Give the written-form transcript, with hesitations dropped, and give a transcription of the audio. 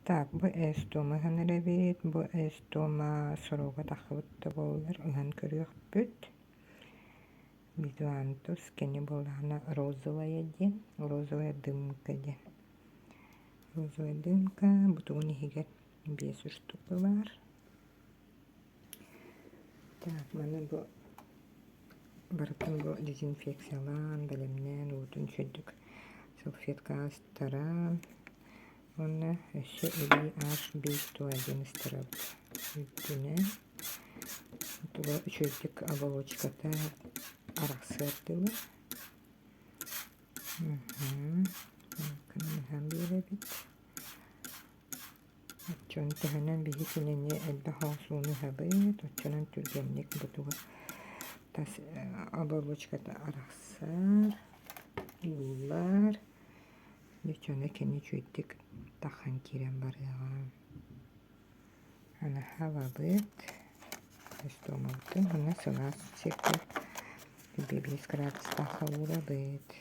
Так, bu estoма gönere bit, bu estoma soroga takıbıtta bollar, ıhan körüyor büt. Визуантус, кені болана розовая ден, розовая дымка ден. Розовая дымка, бутугуни хигер 5 штука бар. Так, мана bu барытын bu дезинфекциялан, бәлемнен, утун чөйдік салфетка астаран. Оны өші үлі аш бейт туаден ыстырап үттіне. Туға чөйдік оболочката арақсырдылы. Кынымхан бейрі бит. Отчон тәхінен бейі кенене әлбі хаусуыны хабыт. Отчонан түргеннік бұтуға тас оболочката арақсыр. Юллар. Дүйчоны кені чөйдік тақхан керен барыған. Ана хава бит. Эстомалты. Ана сылас секті. Бебес градус тақауыра бит.